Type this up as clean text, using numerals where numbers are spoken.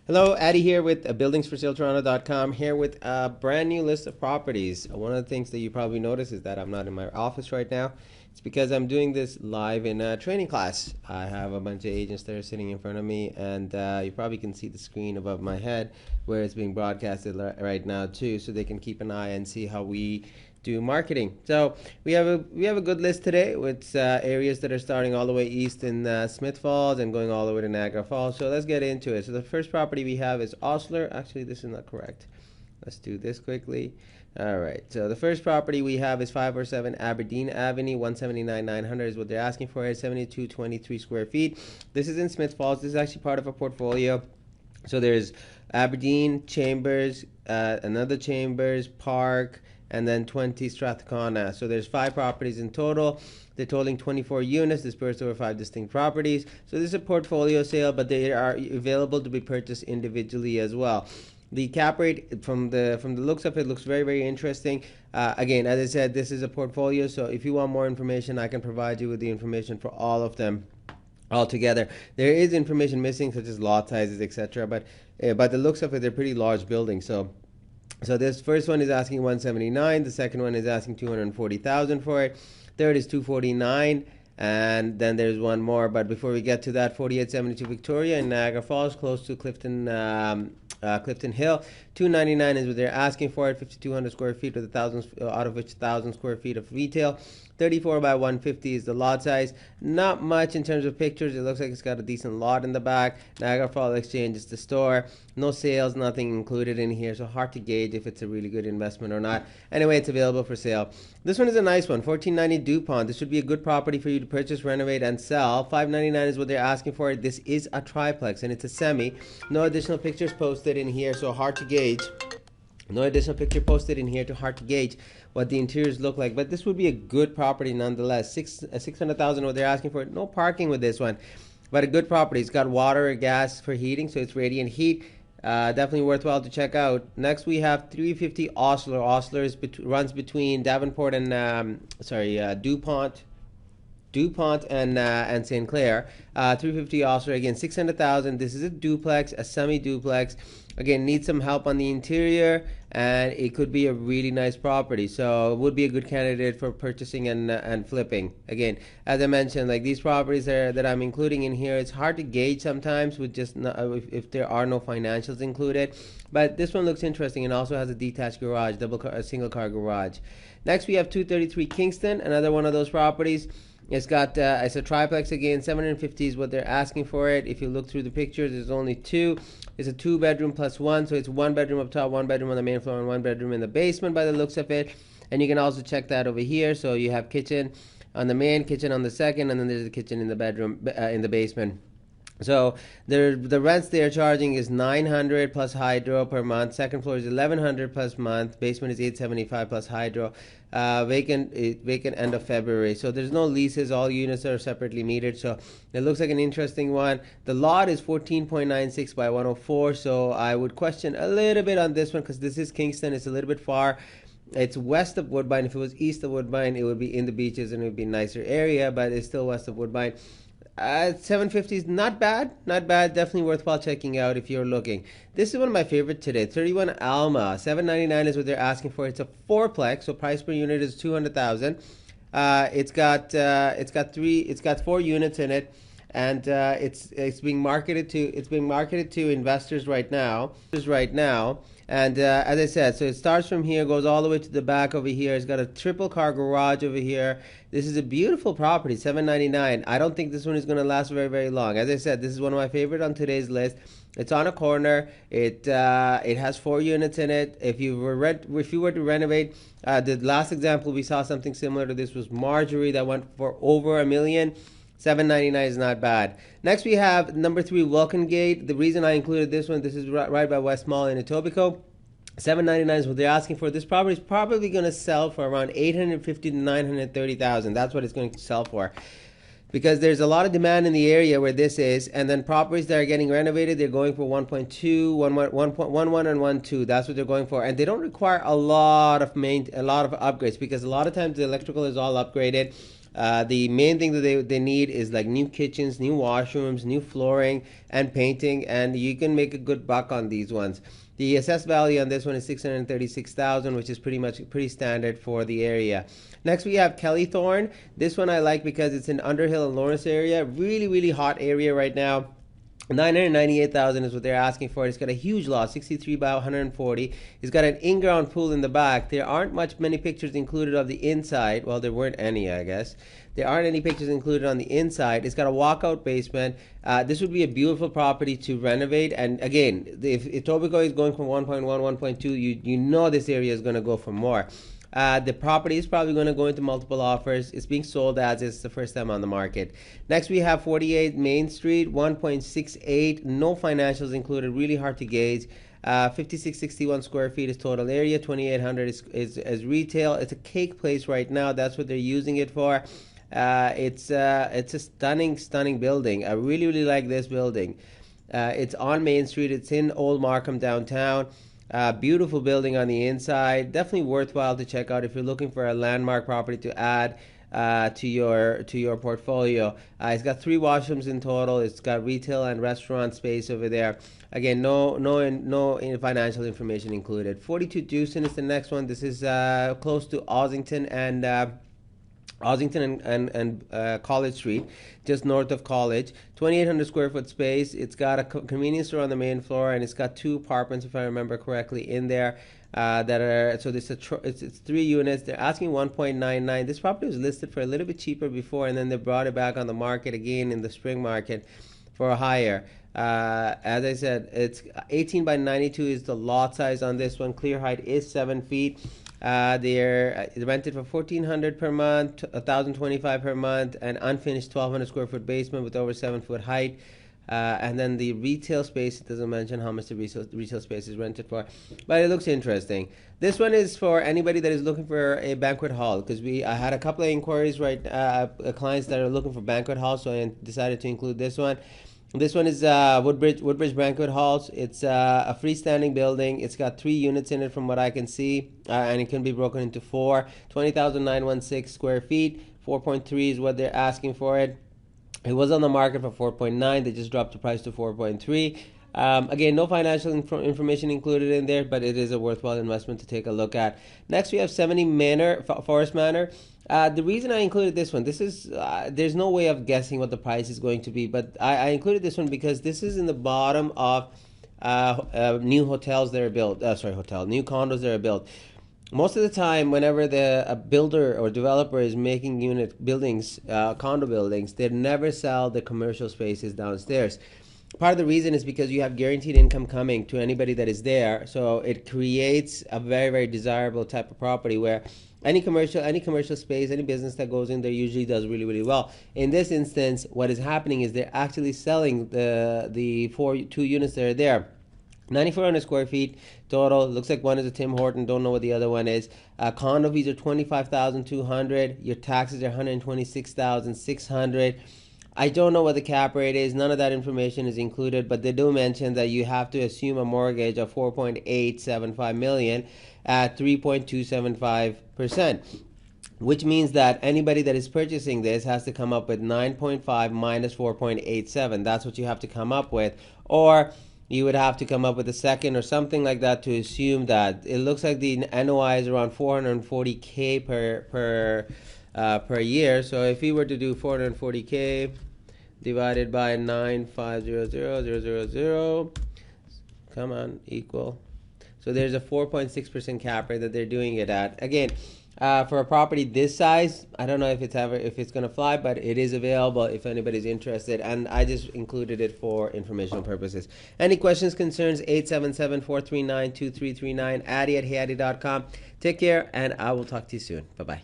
Hello, Addy here with buildingsforsaletoronto.com, here with a brand new list of properties. One of the things that you probably notice is that I'm not in my office right now. It's because I'm doing this live in a training class. I have a bunch of agents that are sitting in front of me, and you probably can see the screen above my head where it's being broadcasted right now too, so they can keep an eye and see how we do marketing. So we have a good list today with areas that are starting all the way east in Smith Falls and going all the way to Niagara Falls. So let's get into it. So the first property we have is Osler. Actually, this is not correct. Let's do this quickly. All right. So the first property we have is 547 Aberdeen Avenue, 179,900 is what they're asking for. It's 7223 square feet. This is in Smith Falls. This is actually part of a portfolio. So there's Aberdeen, Chambers, another Chambers, Park, and then 20 Strathcona. So there's 5 properties in total. They're totaling 24 units dispersed over 5 distinct properties. So this is a portfolio sale, but they are available to be purchased individually as well. The cap rate from the looks of it looks very, very interesting. Again, as I said, this is a portfolio, so if you want more information, I can provide you with the information for all of them altogether. There is information missing, such as lot sizes, etc. But by the looks of it, they're pretty large buildings. So this first one is asking 179. The second one is asking 240,000 for it. Third is 249, and then there's one more. But before we get to that, 4872 Victoria in Niagara Falls, close to Clifton Hill. 299 is what they're asking for it. 5,200 square feet with out of which 1,000 square feet of retail. 34 by 150 is the lot size. Not much in terms of pictures. It looks like it's got a decent lot in the back. Niagara Falls Exchange is the store. No sales, nothing included in here, so hard to gauge if it's a really good investment or not. Anyway, it's available for sale. This one is a nice one, 1490 DuPont. This should be a good property for you to purchase, renovate, and sell. 599 is what they're asking for it. This is a triplex, and it's a semi. No additional pictures posted in here, so hard to gauge. No additional picture posted in here, too hard to gauge what the interiors look like, but this would be a good property nonetheless. 600,000 what they're asking for it. No parking with this one, but a good property. It's got water or gas for heating, so it's radiant heat. Definitely worthwhile to check out. Next we have 350 Osler. Osler runs between Davenport and DuPont and St. Clair. 350 Osler, again 600,000. This is a duplex, a semi-duplex. Again, needs some help on the interior, and it could be a really nice property. So it would be a good candidate for purchasing and flipping. Again, as I mentioned, like these properties that I'm including in here, it's hard to gauge sometimes with just if there are no financials included. But this one looks interesting and also has a detached garage, a single car garage. Next, we have 233 Kingston, another one of those properties. It's a triplex again. 750 is what they're asking for it. If you look through the pictures, there's only 2. It's a 2-bedroom plus 1, so it's 1 bedroom up top, 1 bedroom on the main floor, and 1 bedroom in the basement by the looks of it. And you can also check that over here. So you have kitchen on the main, kitchen on the second, and then there's a kitchen in the bedroom in the basement. So the rents they are charging is $900 plus hydro per month. Second floor is $1,100 plus month. Basement is $875 plus hydro. Vacant end of February. So there's no leases. All units are separately metered. So it looks like an interesting one. The lot is 14.96 by 104. So I would question a little bit on this one because this is Kingston. It's a little bit far. It's west of Woodbine. If it was east of Woodbine, it would be in the beaches and it would be a nicer area. But it's still west of Woodbine. 750 is not bad, definitely worthwhile checking out if you're looking. This is one of my favorite today. 31 Alma, 799 is what they're asking for. It's a 4-plex, so price per unit is 200,000. It's got 4 units in it, and it's being marketed to investors right now. And as I said, so it starts from here, goes all the way to the back over here. It's got a triple car garage over here. This is a beautiful property, $799. I don't think this one is going to last very, very long. As I said, this is one of my favorite on today's list. It's on a corner. It has 4 units in it. If you were to renovate, the last example we saw something similar to this was Marjorie that went for over $1 million. $799 is not bad. Next we have number 3 Welcome Gate. The reason I included this one, this is right by West Mall in Etobicoke. $799 is what they're asking for. This property is probably going to sell for around $850,000 to $930,000. That's what it's going to sell for, because there's a lot of demand in the area where this is, and then properties that are getting renovated, they're going for 1.2, 1.11 and 1.2. That's what they're going for, and they don't require a lot of upgrades, because a lot of times the electrical is all upgraded. The main thing that they need is like new kitchens, new washrooms, new flooring, and painting, and you can make a good buck on these ones. The assessed value on this one is 636,000, which is pretty standard for the area. Next, we have Kellythorne. This one I like because it's in Underhill and Lawrence area. Really hot area right now. 998,000 is what they're asking for. It's got a huge lot, 63 by 140. It's got an in-ground pool in the back. There aren't many pictures included of the inside. Well, there weren't any, I guess. There aren't any pictures included on the inside. It's got a walkout basement. This would be a beautiful property to renovate. And again, if Etobicoke is going from 1.1, 1.2, you know this area is going to go for more. The property is probably going to go into multiple offers. It's being sold as it's the first time on the market. Next, we have 48 Main Street, 1.68, no financials included, really hard to gauge. 5661 square feet is total area, 2,800 is retail. It's a cake place right now. That's what they're using it for. It's a stunning building. I really like this building. It's on Main Street. It's in Old Markham downtown. Beautiful building on the inside. Definitely worthwhile to check out if you're looking for a landmark property to add to your portfolio. It's got 3 washrooms in total. It's got retail and restaurant space over there. Again, no financial information included. 42 Dewson is the next one. This is close to Ossington and College Street, just north of College. 2,800 square foot space. It's got a convenience store on the main floor, and it's got 2 apartments, if I remember correctly, in there. It's 3 units. They're asking 1.99. This property was listed for a little bit cheaper before, and then they brought it back on the market again in the spring market for a higher. As I said, it's 18 by 92 is the lot size on this one. Clear height is 7 feet. They're rented for $1,400 per month, $1,025 per month, and unfinished 1,200 square foot basement with over 7 foot height. And then the retail space, it doesn't mention how much the retail space is rented for, but it looks interesting. This one is for anybody that is looking for a banquet hall, because I had a couple of inquiries, clients that are looking for banquet halls, so I decided to include this one. This one is Woodbridge Banquet Halls. It's a freestanding building. It's got 3 units in it from what I can see, and it can be broken into 4. 20,916 square feet. 4.3 is what they're asking for it. It was on the market for 4.9. They just dropped the price to 4.3. Again, no financial information included in there, but it is a worthwhile investment to take a look at. Next, we have 70 Forest Manor. The reason I included this one, there's no way of guessing what the price is going to be, but I included this one because this is in the bottom of new hotels that are built. New condos that are built. Most of the time, whenever a builder or developer is making condo buildings, they never sell the commercial spaces downstairs. Part of the reason is because you have guaranteed income coming to anybody that is there, so it creates a very desirable type of property where any commercial space, any business that goes in there usually does really well. In this instance, what is happening is they're actually selling the 2 units that are there. 9,400 square feet total. Looks like one is a Tim Horton. Don't know what the other one is. Condo fees are $25,200. Your taxes are $126,600. I don't know what the cap rate is. None of that information is included, but they do mention that you have to assume a mortgage of $4.875 million at 3.275%, which means that anybody that is purchasing this has to come up with 9.5 minus 4.87. That's what you have to come up with, or you would have to come up with a second or something like that to assume that. It looks like the NOI is around $440K per year. So if we were to do 440K divided by 9500000, come on, equal. So there's a 4.6% cap rate that they're doing it at. Again, for a property this size, I don't know if it's gonna fly, but it is available if anybody's interested, and I just included it for informational purposes. Any questions, concerns? 877-439-2339. Addy at heyaddy.com. Take care, and I will talk to you soon. Bye bye.